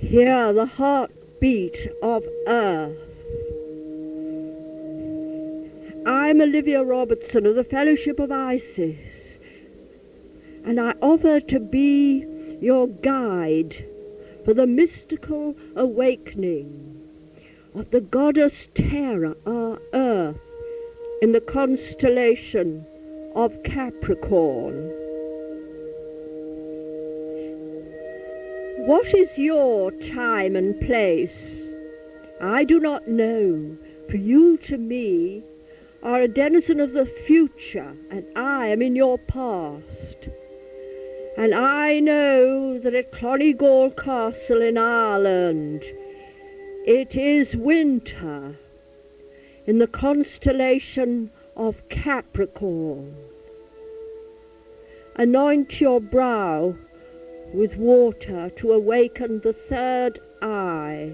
Hear the heartbeat of earth. I'm Olivia Robertson of the Fellowship of Isis, and I offer to be your guide for the mystical awakening of the goddess Terra, our earth, in the constellation of Capricorn. What is your time and place? I do not know, for you to me are a denizen of the future, and I am in your past. And I know that at Clonigall Castle in Ireland it is winter in the constellation of Capricorn. Anoint your brow with water to awaken the third eye.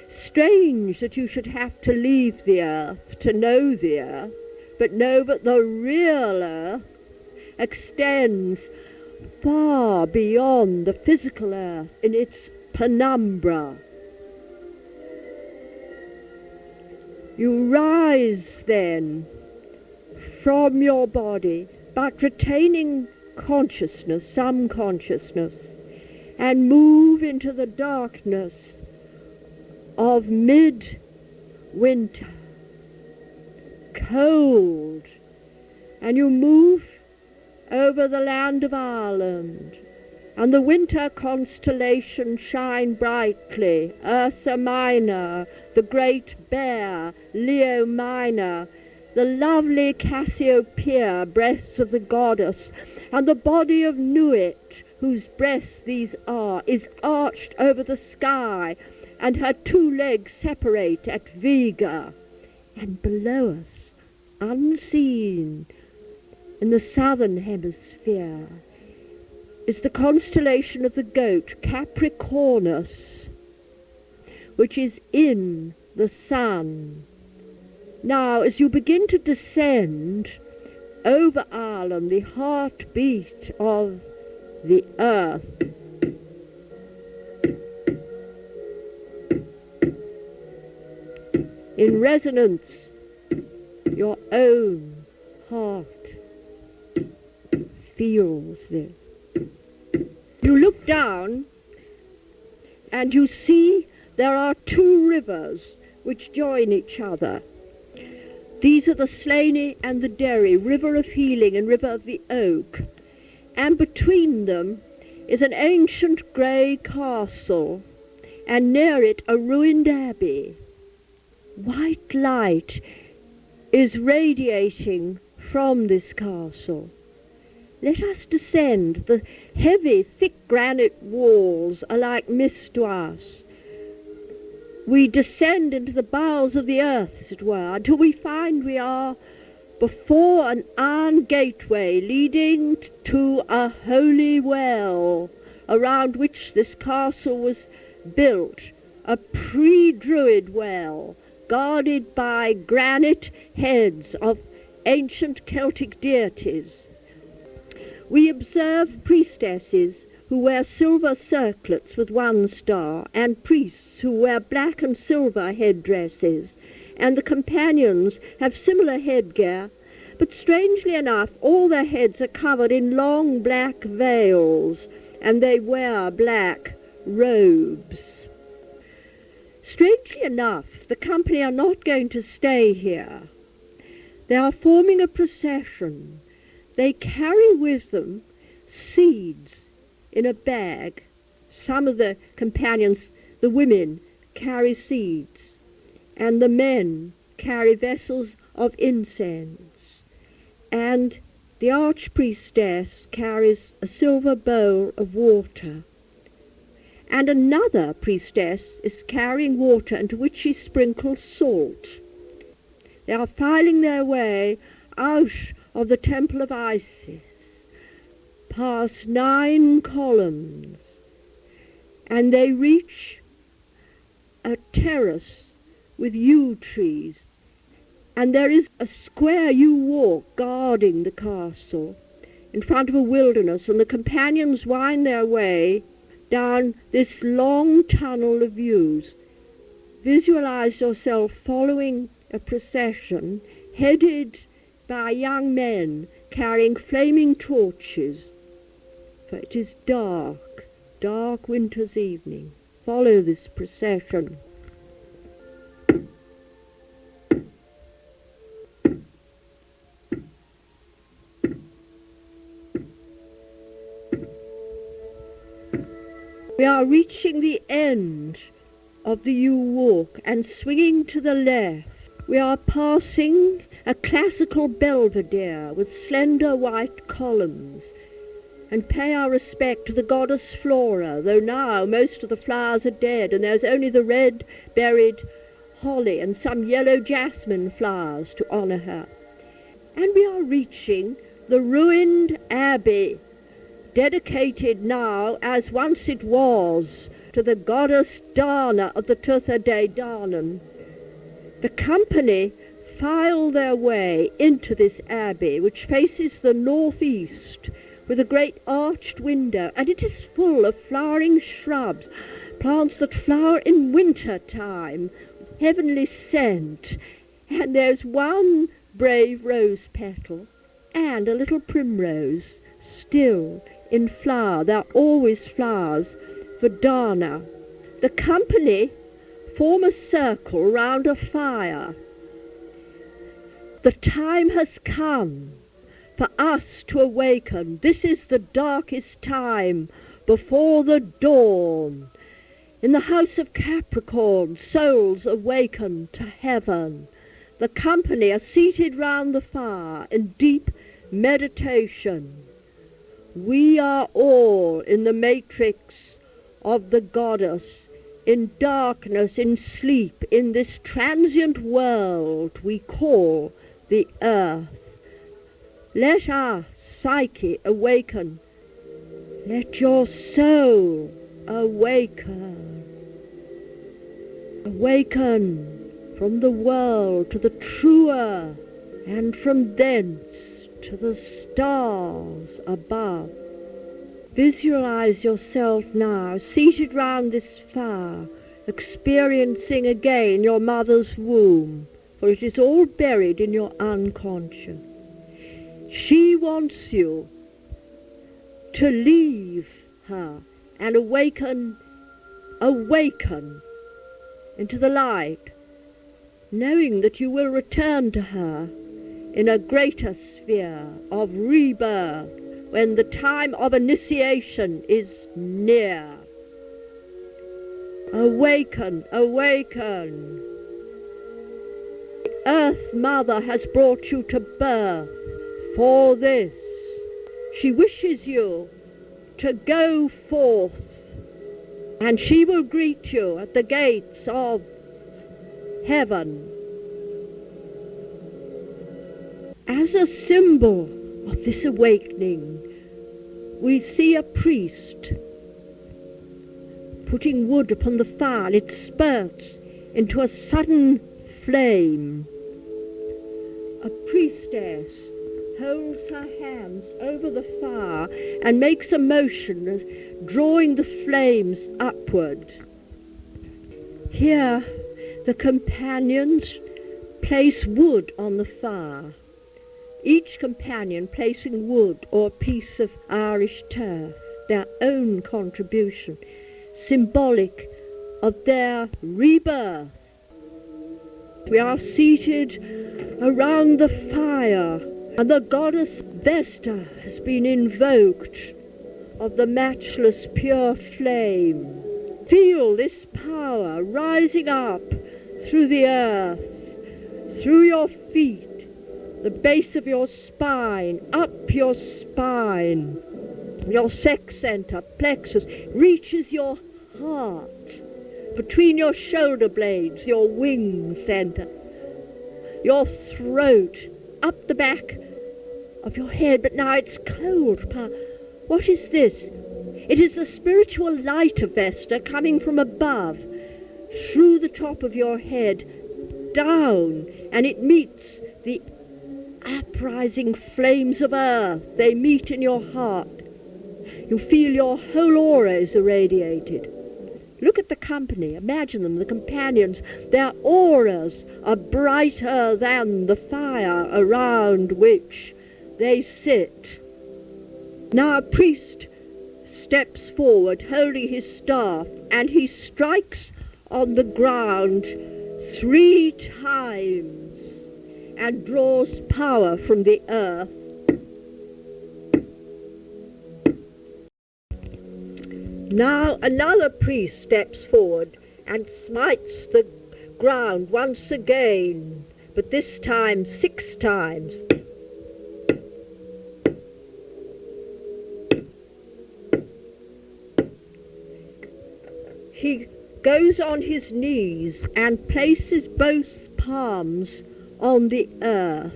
Strange that you should have to leave the earth to know the earth, but know that the real earth extends far beyond the physical earth in its penumbra. You rise then from your body, but retaining consciousness, some consciousness, and move into the darkness of mid-winter, cold, and you move over the land of Ireland, and the winter constellations shine brightly, Ursa Minor, the Great Bear, Leo Minor, the lovely Cassiopeia, breasts of the goddess, and the body of Nuit, whose breasts these are, is arched over the sky, and her two legs separate at Vega. And below us, unseen, in the southern hemisphere, is the constellation of the goat, Capricornus, which is in the sun. Now, as you begin to descend over Ireland, the heartbeat of the earth, in resonance, your own heart feels this. You look down and you see there are two rivers which join each other. These are the Slaney and the Derry, river of healing and river of the oak. And between them is an ancient grey castle, and near it a ruined abbey. White light is radiating from this castle. Let us descend. The heavy, thick granite walls are like mist to us. We descend into the bowels of the earth, as it were, until we find we are before an iron gateway leading to a holy well, around which this castle was built, a pre-Druid well, guarded by granite heads of ancient Celtic deities. We observe priestesses who wear silver circlets with one star, and priests who wear black and silver headdresses, and the companions have similar headgear, but strangely enough all their heads are covered in long black veils, and they wear black robes. Strangely enough, the company are not going to stay here. They are forming a procession. They carry with them seeds in a bag. Some of the companions, the women, carry seeds, and the men carry vessels of incense. And the archpriestess carries a silver bowl of water. And another priestess is carrying water into which she sprinkles salt. They are filing their way out of the temple of Isis, past 9 columns, and they reach a terrace with yew trees, and there is a square yew walk guarding the castle in front of a wilderness, and the companions wind their way down this long tunnel of views. Visualize yourself following a procession headed by young men carrying flaming torches. For it is dark, dark winter's evening. Follow this procession. We are reaching the end of the yew walk and swinging to the left. We are passing a classical belvedere with slender white columns, and pay our respect to the goddess Flora, though now most of the flowers are dead and there's only the red-berried holly and some yellow jasmine flowers to honour her. And we are reaching the ruined abbey, dedicated now, as once it was, to the goddess Dana of the Tutha De Danann. The company file their way into this abbey, which faces the northeast, with a great arched window, and it is full of flowering shrubs, plants that flower in winter time, with heavenly scent, and there's one brave rose petal and a little primrose still in flower. There are always flowers for Dana. The company form a circle round a fire. The time has come for us to awaken. This is the darkest time before the dawn. In the house of Capricorn, souls awaken to heaven. The company are seated round the fire in deep meditation. We are all in the matrix of the goddess, in darkness, in sleep, in this transient world we call the earth. Let our psyche awaken. Let your soul awaken. Awaken from the world to the true earth, and from thence to the stars above. Visualize yourself now seated round this fire, experiencing again your mother's womb, for it is all buried in your unconscious. She wants you to leave her and awaken into the light, knowing that you will return to her in a greater sphere of rebirth when the time of initiation is near. Awaken, awaken. Earth Mother has brought you to birth for this. She wishes you to go forth, and she will greet you at the gates of heaven. As a symbol of this awakening, we see a priest putting wood upon the fire, and it spurts into a sudden flame. A priestess holds her hands over the fire and makes a motion, drawing the flames upward. Here, the companions place wood on the fire, each companion placing wood or a piece of Irish turf, their own contribution, symbolic of their rebirth. We are seated around the fire, and the goddess Vesta has been invoked of the matchless pure flame. Feel this power rising up through the earth, through your feet, the base of your spine, up your spine. Your sex center, plexus, reaches your heart, between your shoulder blades, your wing center, your throat, up the back of your head. But now it's cold power. What is this? It is the spiritual light of Vesta coming from above, through the top of your head, down, and it meets the uprising flames of earth. They meet in your heart. You feel your whole aura is irradiated. Look at the company, imagine them, the companions. Their auras are brighter than the fire around which they sit. Now a priest steps forward holding his staff, and he strikes on the ground 3 times and draws power from the earth. Now another priest steps forward and smites the ground once again, but this time 6 times. He goes on his knees and places both palms on the earth.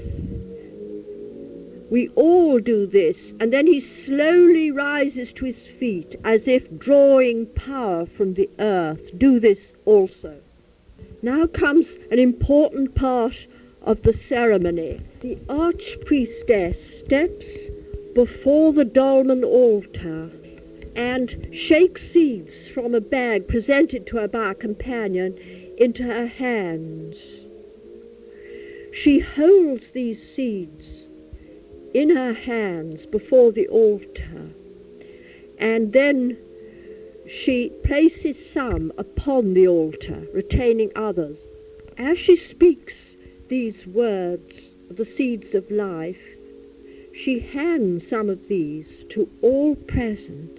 We all do this, and then he slowly rises to his feet as if drawing power from the earth. Do this also. Now comes an important part of the ceremony. The archpriestess steps before the dolmen altar and shakes seeds from a bag presented to her by a companion into her hands. She holds these seeds in her hands before the altar, and then she places some upon the altar, retaining others. As she speaks these words, the seeds of life, she hands some of these to all present.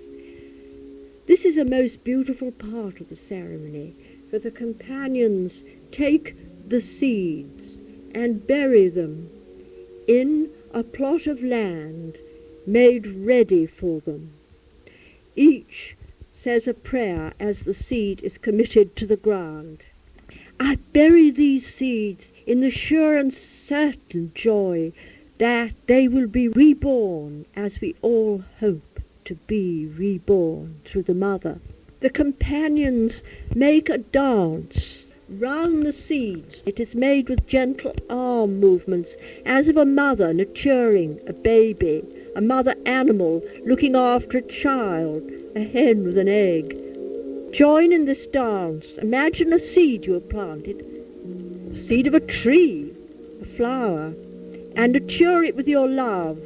This is a most beautiful part of the ceremony, for the companions take the seeds and bury them in a plot of land made ready for them. Each says a prayer as the seed is committed to the ground. I bury these seeds in the sure and certain joy that they will be reborn, as we all hope to be reborn through the Mother. The companions make a dance round the seeds. It is made with gentle arm movements, as of a mother nurturing a baby, a mother animal looking after a child, a hen with an egg. Join in this dance. Imagine a seed you have planted, a seed of a tree, a flower, and nurture it with your love.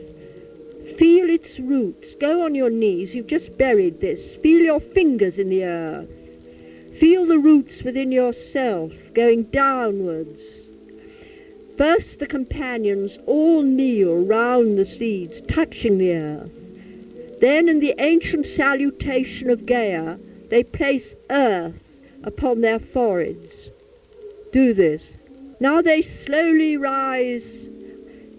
Feel its roots. Go on your knees. You've just buried this. Feel your fingers in the earth. Feel the roots within yourself going downwards. First the companions all kneel round the seeds, touching the earth. Then in the ancient salutation of Gaia, they place earth upon their foreheads. Do this. Now they slowly rise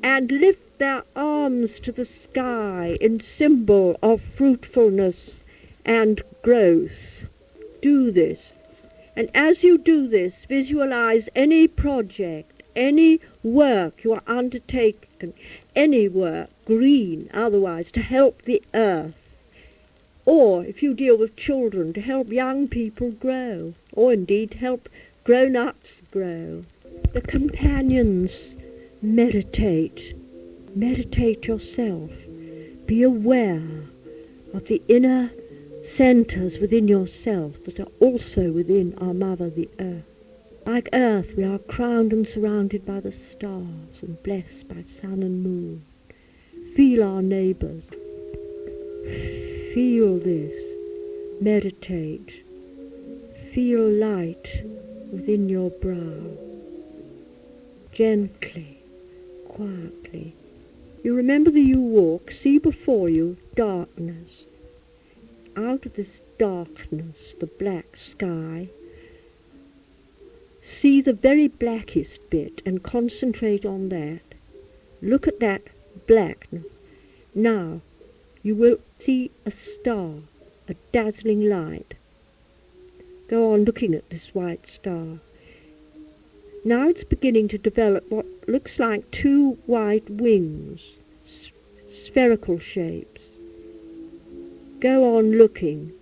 and lift their arms to the sky in symbol of fruitfulness and growth. Do this. And as you do this, visualize any project, any work you are undertaking, any work, green, otherwise, to help the earth. Or, if you deal with children, to help young people grow, or indeed help grown-ups grow. The companions meditate. Meditate yourself. Be aware of the inner centres within yourself that are also within our Mother, the Earth. Like Earth, we are crowned and surrounded by the stars and blessed by sun and moon. Feel our neighbours. Feel this. Meditate. Feel light within your brow. Gently, quietly. You remember that you walk, see before you darkness. Out of this darkness, the black sky, see the very blackest bit and concentrate on that. Look at that blackness. Now you will see a star, a dazzling light. Go on looking at this white star. Now it's beginning to develop what looks like 2 white wings, spherical shapes. Go on looking.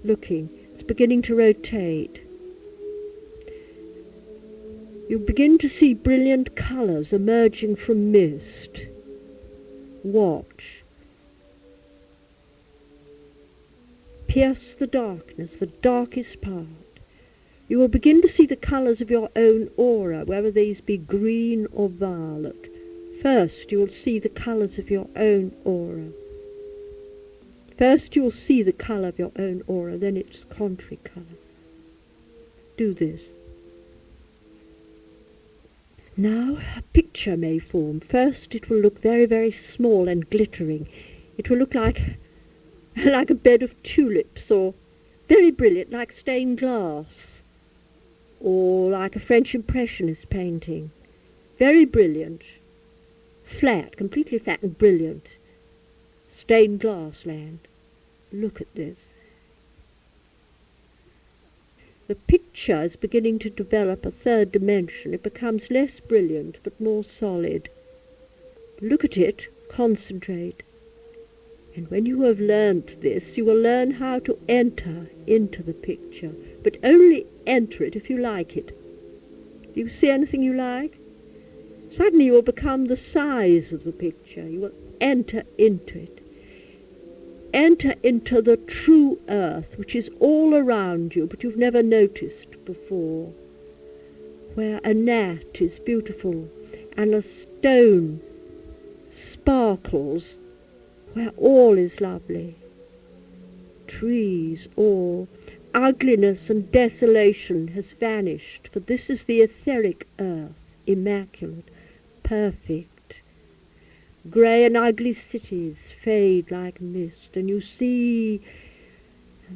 It's beginning to rotate. You begin to see brilliant colours emerging from mist. Watch. pierce the darkness, the darkest part. You will begin to see the colours of your own aura, whether these be green or violet. First, you will see the colours of your own aura. First, you will see the colour of your own aura, then its contrary colour. Do this. Now, a picture may form. First, it will look very, very small and glittering. It will look like a bed of tulips, or very brilliant, like stained glass, or like a French Impressionist painting. Very brilliant, flat, completely flat and brilliant. Stained glass land. Look at this. The picture is beginning to develop a third dimension. It becomes less brilliant, but more solid. Look at it, concentrate. And when you have learnt this, you will learn how to enter into the picture, but only enter it if you like it. Do you see anything you like? Suddenly you will become the size of the picture. You will enter into it. Enter into the true earth, which is all around you, but you've never noticed before, where a gnat is beautiful and a stone sparkles, where all is lovely. Trees, all. Ugliness and desolation has vanished, for this is the etheric earth, immaculate, perfect. Grey and ugly cities fade like mist, and you see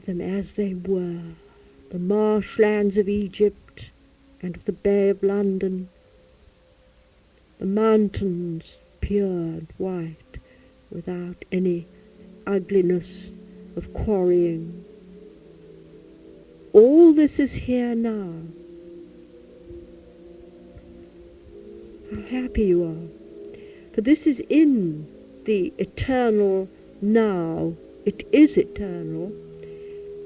them as they were, the marshlands of Egypt and of the Bay of London, the mountains pure and white, without any ugliness of quarrying. All this is here now. How happy you are. For this is in the eternal now. It is eternal.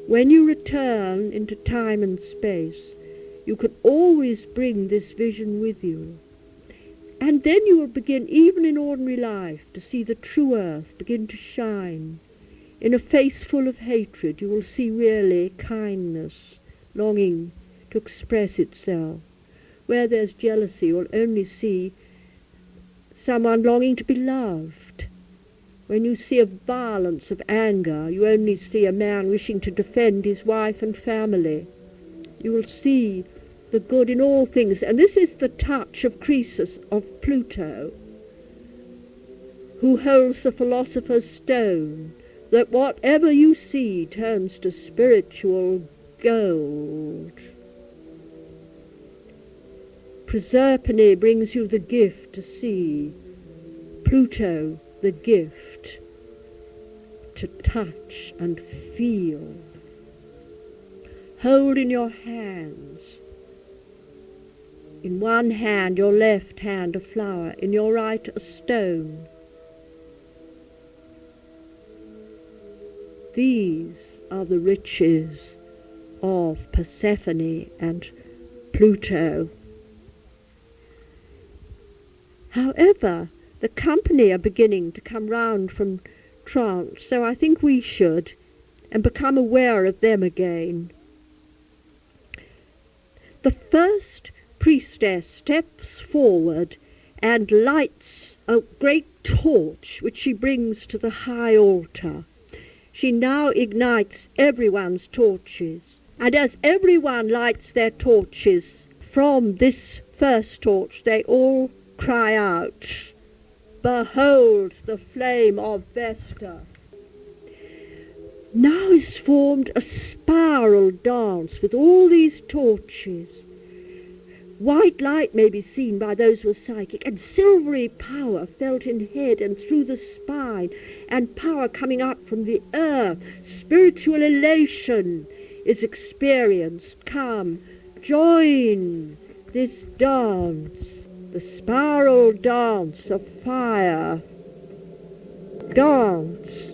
When you return into time and space, you can always bring this vision with you. And then you will begin, even in ordinary life, to see the true earth begin to shine. In a face full of hatred, you will see really kindness, longing to express itself. Where there's jealousy, you'll only see someone longing to be loved. When you see a violence of anger, you only see a man wishing to defend his wife and family. You will see the good in all things, and this is the touch of Croesus, of Pluto, who holds the philosopher's stone, that whatever you see turns to spiritual gold. Proserpine brings you the gift to see, Pluto the gift to touch and feel. Hold in your hands, in one hand, your left hand, a flower, in your right, a stone. These are the riches of Persephone and Pluto. However, the company are beginning to come round from trance, so I think we should, and become aware of them again. The first priestess steps forward and lights a great torch which she brings to the high altar. She now ignites everyone's torches, and as everyone lights their torches, from this first torch they all cry out, "Behold the flame of Vesta." Now is formed a spiral dance with all these torches. White light may be seen by those who are psychic, and silvery power felt in head and through the spine, and power coming up from the earth. Spiritual elation is experienced. Come, join this dance, the spiral dance of fire. Dance.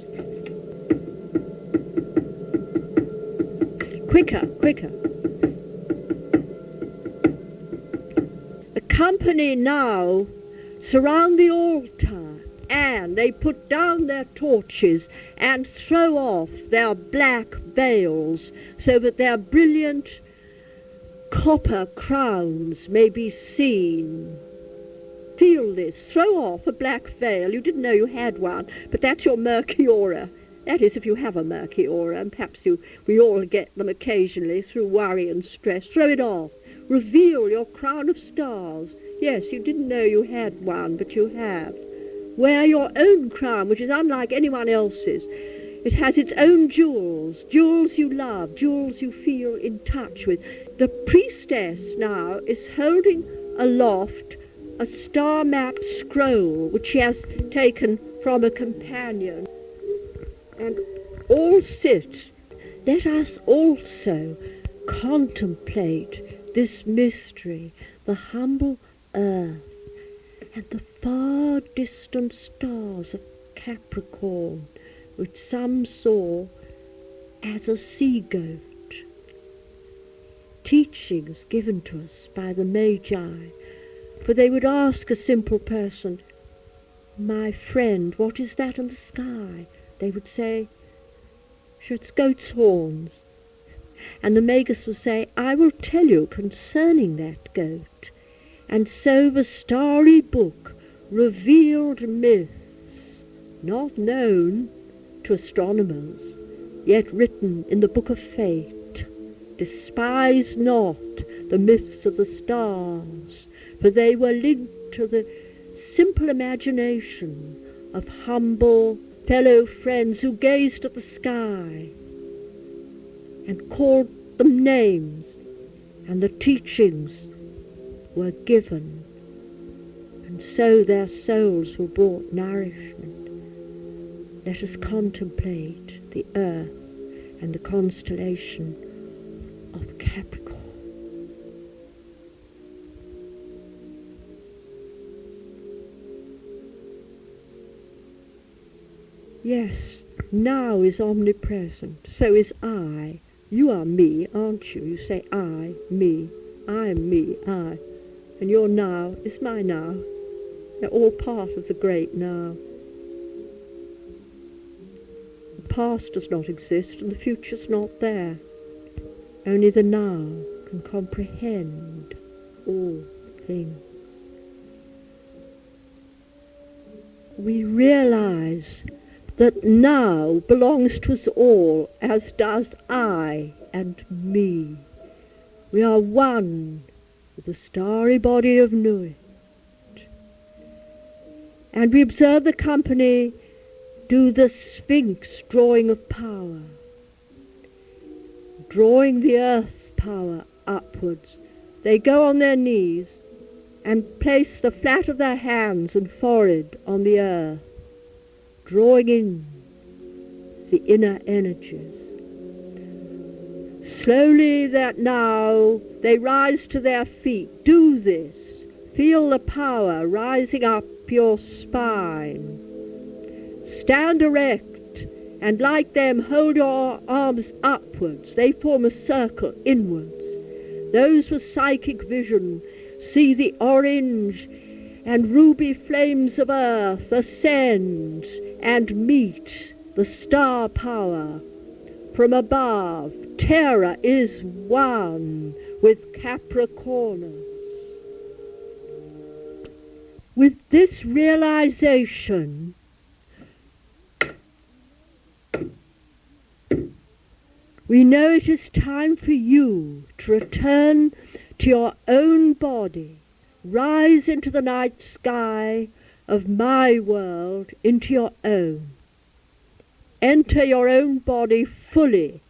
Quicker, quicker. The company now surround the altar hand, they put down their torches and throw off their black veils so that their brilliant copper crowns may be seen. Feel this. Throw off a black veil. You didn't know you had one, but that's your murky aura. That is, if you have a murky aura, and perhaps we all get them occasionally through worry and stress. Throw it off. Reveal your crown of stars. Yes, you didn't know you had one, but you have. Wear your own crown, which is unlike anyone else's. It has its own jewels, jewels you love, jewels you feel in touch with. The priestess now is holding aloft a star map scroll, which she has taken from a companion. And all sit. Let us also contemplate this mystery, the humble earth and the far distant stars of Capricorn, which some saw as a sea-goat. Teachings given to us by the Magi, for they would ask a simple person, "My friend, what is that in the sky?" They would say, "Sure, it's goat's horns." And the Magus would say, "I will tell you concerning that goat." And so the starry book revealed myths not known to astronomers, yet written in the book of fate. Despise not the myths of the stars, for they were linked to the simple imagination of humble fellow friends who gazed at the sky and called them names, and the teachings were given, and so their souls were brought nourishment. Let us contemplate the earth and the constellation of Capricorn. Yes, now is omnipresent, so is I. You are me, aren't you? You say I, me, I am me, I. And your now is my now. They're all part of the great now. The past does not exist and the future's not there. Only the now can comprehend all things. We realize that now belongs to us all, as does I and me. We are one with the starry body of Nuit. And we observe the company do the Sphinx drawing of power, drawing the earth's power upwards. They go on their knees and place the flat of their hands and forehead on the earth, drawing in the inner energies. Slowly that now they rise to their feet. Do this. Feel the power rising up your spine. Stand erect and like them hold your arms upwards. They form a circle inwards. Those with psychic vision see the orange and ruby flames of earth ascend and meet the star power. From above, Terra is one with Capricornus. With this realization, we know it is time for you to return to your own body, rise into the night sky of my world, into your own. Enter your own body fully